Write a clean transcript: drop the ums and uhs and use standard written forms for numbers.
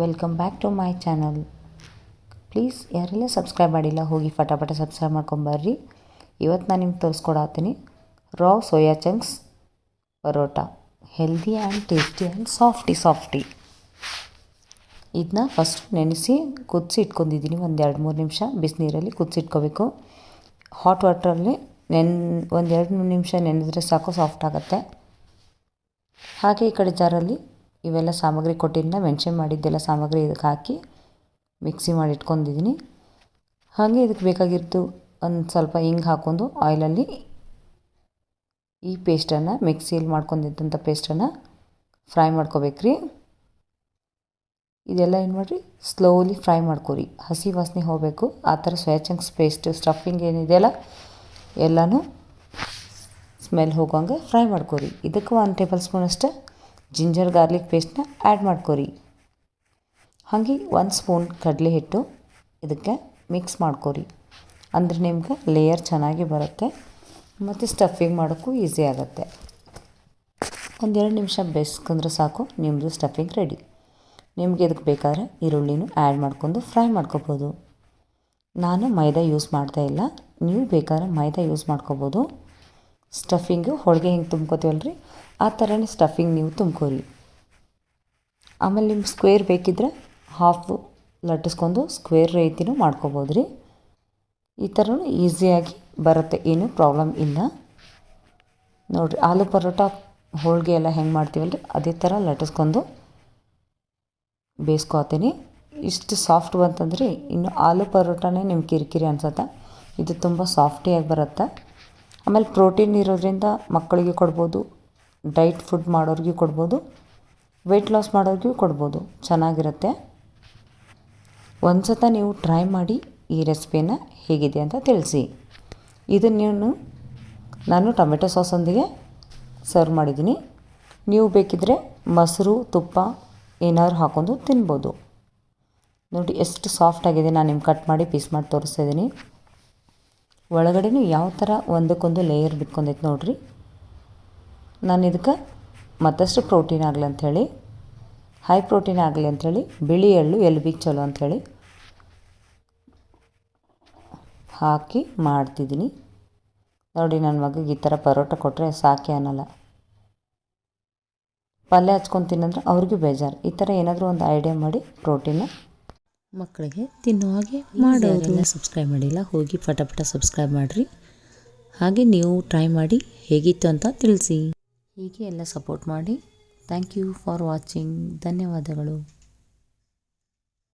Welcome back to my channel. Please ಯಾರೆಲ್ಲ subscribe ಮಾಡಿಲ್ಲ ಹೋಗಿ ಫಟಾಫಟ ಸಬ್ಸ್ಕ್ರೈಬ್ ಮಾಡ್ಕೊಂಬರ್ರಿ. ಇವತ್ತು ನಾನು ನಿಮ್ಗೆ ತೋರಿಸ್ಕೊಡತ್ತೀನಿ raw soya chunks paratha, healthy and tasty and softy. ಇದನ್ನ ಫಸ್ಟ್ ನೆನೆಸಿ ಕುದಿಸಿ ಇಟ್ಕೊಂಡಿದ್ದೀನಿ. ಒಂದು 2-3 ನಿಮಿಷ ಬಿಸಿನೀರಲ್ಲಿ ಕುದಿಸಿಟ್ಕೋಬೇಕು. ಹಾಟ್ ವಾಟ್ರಲ್ಲಿ ಒಂದು 2-3 ನಿಮಿಷ ನೆನೆದ್ರೆ ಸಾಕು, ಸಾಫ್ಟ್ ಆಗುತ್ತೆ. ಹಾಗೆ ಈ ಕಡೆ ಜಾರಲ್ಲಿ ಇವೆಲ್ಲ ಸಾಮಗ್ರಿ ಕೊಟ್ಟಿದ್ದ ಮೆನ್ಷನ್ ಮಾಡಿದ್ದೆಲ್ಲ ಸಾಮಗ್ರಿ ಇದಕ್ಕೆ ಹಾಕಿ ಮಿಕ್ಸಿ ಮಾಡಿ ಇಟ್ಕೊಂಡಿದ್ದೀನಿ. ಹಾಗೆ ಇದಕ್ಕೆ ಬೇಕಾಗಿದ್ದು ಒಂದು ಸ್ವಲ್ಪ ಹಿಂಗೆ ಹಾಕ್ಕೊಂಡು ಆಯಿಲಲ್ಲಿ ಈ ಪೇಸ್ಟನ್ನು, ಮಿಕ್ಸಿಯಲ್ಲಿ ಮಾಡ್ಕೊಂಡಿದ್ದಂಥ ಪೇಸ್ಟನ್ನು ಫ್ರೈ ಮಾಡ್ಕೋಬೇಕ್ರಿ. ಇದೆಲ್ಲ ಏನು ಮಾಡಿರಿ, ಸ್ಲೋಲಿ ಫ್ರೈ ಮಾಡ್ಕೊರಿ, ಹಸಿ ವಾಸನೆ ಹೋಗಬೇಕು. ಆ ಥರ ಸೋಯಾ ಚಂಕ್ಸ್ ಪೇಸ್ಟ್ ಸ್ಟಫಿಂಗ್ ಏನಿದೆಯಲ್ಲ ಎಲ್ಲನೂ ಸ್ಮೆಲ್ ಹೋಗೋಂಗೆ ಫ್ರೈ ಮಾಡ್ಕೊರಿ. ಇದಕ್ಕೆ 1 ಟೇಬಲ್ ಸ್ಪೂನ್ ಅಷ್ಟು ಜಿಂಜರ್ ಗಾರ್ಲಿಕ್ ಪೇಸ್ಟನ್ನ ಆ್ಯಡ್ ಮಾಡ್ಕೊರಿ. ಹಾಗೆ 1 ಸ್ಪೂನ್ ಕಡಲೆ ಹಿಟ್ಟು ಇದಕ್ಕೆ ಮಿಕ್ಸ್ ಮಾಡ್ಕೊರಿ. ಅಂದರೆ ನಿಮ್ಗೆ ಲೇಯರ್ ಚೆನ್ನಾಗಿ ಬರುತ್ತೆ ಮತ್ತು ಸ್ಟಫಿಂಗ್ ಮಾಡೋಕ್ಕೂ ಈಸಿ ಆಗುತ್ತೆ. 1-2 ನಿಮಿಷ ಬೇಯಿಸ್ಕೊಂಡ್ರೆ ಸಾಕು, ನಿಮ್ಮದು ಸ್ಟಫಿಂಗ್ ರೆಡಿ. ನಿಮಗೆ ಇದಕ್ಕೆ ಬೇಕಾದ್ರೆ ಈರುಳ್ಳಿನೂ ಆ್ಯಡ್ ಮಾಡ್ಕೊಂಡು ಫ್ರೈ ಮಾಡ್ಕೋಬೋದು. ನಾನು ಮೈದಾ ಯೂಸ್ ಮಾಡ್ತಾಯಿಲ್ಲ, ನೀವು ಬೇಕಾದ್ರೆ ಮೈದಾ ಯೂಸ್ ಮಾಡ್ಕೋಬೋದು. ಸ್ಟಫಿಂಗು ಹೋಳಿಗೆ ಹಿಂಗೆ ತುಂಬ್ಕೋತೀವಲ್ರಿ, ಆ ಥರನೇ ಸ್ಟಫಿಂಗ್ ನೀವು ತುಂಬ್ಕೋರಿ. ಆಮೇಲೆ ನಿಮ್ಗೆ ಸ್ಕ್ವೇರ್ ಬೇಕಿದ್ರೆ ಹಾಫ್ ಲಟ್ಟಿಸ್ಕೊಂಡು ಸ್ಕ್ವೇರ್ ರೀತಿನೂ ಮಾಡ್ಕೋಬೋದು ರೀ. ಈ ಥರನೂ ಈಸಿಯಾಗಿ ಬರುತ್ತೆ, ಏನೂ ಪ್ರಾಬ್ಲಮ್ ಇಲ್ಲ. ನೋಡಿರಿ, ಆಲೂ ಪರೋಟ ಹೋಳಿಗೆ ಎಲ್ಲ ಹೆಂಗೆ ಮಾಡ್ತೀವಲ್ರಿ ಅದೇ ಥರ ಲಟ್ಟಿಸ್ಕೊಂಡು ಬೇಯಿಸ್ಕೊತೀನಿ. ಇಷ್ಟು ಸಾಫ್ಟ್ ಬಂತಂದ್ರೆ ಇನ್ನು ಆಲೂ ಪರೋಟನೇ ನಿಮ್ಗೆ ಕಿರಿಕಿರಿ ಅನ್ಸುತ್ತೆ. ಇದು ತುಂಬ ಸಾಫ್ಟಿಯಾಗಿ ಬರುತ್ತೆ. ಆಮೇಲೆ ಪ್ರೋಟೀನ್ ಇರೋದ್ರಿಂದ ಮಕ್ಕಳಿಗೆ ಕೊಡ್ಬೋದು, ಡೈಟ್ ಫುಡ್ ಮಾಡೋರಿಗೂ ಕೊಡ್ಬೋದು, ವೆಯ್ಟ್ ಲಾಸ್ ಮಾಡೋರಿಗೂ ಕೊಡ್ಬೋದು, ಚೆನ್ನಾಗಿರುತ್ತೆ. ಒಂದು ಸತ ನೀವು ಟ್ರೈ ಮಾಡಿ ಈ ರೆಸಿಪಿನ ಹೇಗಿದೆ ಅಂತ ತಿಳಿಸಿ. ಇದನ್ನು ನಾನು ಟೊಮೆಟೊ ಸಾಸೊಂದಿಗೆ ಸರ್ವ್ ಮಾಡಿದ್ದೀನಿ. ನೀವು ಬೇಕಿದ್ದರೆ ಮೊಸರು, ತುಪ್ಪ ಏನಾದ್ರು ಹಾಕ್ಕೊಂಡು ತಿನ್ಬೋದು. ನೋಡಿ ಎಷ್ಟು ಸಾಫ್ಟಾಗಿದೆ. ನಾನು ನಿಮ್ಗೆ ಕಟ್ ಮಾಡಿ ಪೀಸ್ ಮಾಡಿ ತೋರಿಸ್ತಾ ಇದ್ದೀನಿ. ಒಳಗಡೆನೂ ಯಾವ ಥರ ಒಂದಕ್ಕೊಂದು ಲೇಯರ್ ಬಿಟ್ಕೊಂಡೈತೆ ನೋಡಿರಿ. ನಾನು ಇದಕ್ಕೆ ಮತ್ತಷ್ಟು ಪ್ರೋಟೀನ್ ಆಗಲಿ ಅಂಥೇಳಿ, ಹೈ ಪ್ರೋಟೀನ್ ಆಗಲಿ ಅಂಥೇಳಿ ಬಿಳಿ ಎಳ್ಳು ಎಲ್ಬಿಗೆ ಚಲೋ ಅಂಥೇಳಿ ಹಾಕಿ ಮಾಡ್ತಿದ್ದೀನಿ. ನೋಡಿ, ನನ್ನ ಮಗಗೆ ಈ ಥರ ಪರೋಟ ಕೊಟ್ಟರೆ ಸಾಕೆ ಅನ್ನಲ್ಲ. ಪಲ್ಯ ಹಚ್ಕೊಂಡು ತಿನ್ನಂದ್ರೆ ಅವ್ರಿಗೂ ಬೇಜಾರು. ಈ ಥರ ಏನಾದರೂ ಒಂದು ಐಡಿಯಾ ಮಾಡಿ ಪ್ರೋಟೀನ ಮಕ್ಕಳಿಗೆ ತಿನ್ನೋ ಹಾಗೆ ಮಾಡೋದು. ಸಬ್ಸ್ಕ್ರೈಬ್ ಮಾಡಿಲ್ಲ ಹೋಗಿ ಫಟಾಫಟ ಸಬ್ಸ್ಕ್ರೈಬ್ ಮಾಡಿರಿ. ಹಾಗೆ ನೀವು ಟ್ರೈ ಮಾಡಿ ಹೇಗಿತ್ತು ಅಂತ ತಿಳಿಸಿ. ಹೀಗೆ ಎಲ್ಲ ಸಪೋರ್ಟ್ ಮಾಡಿ. Thank you for watching. ಧನ್ಯವಾದಗಳು.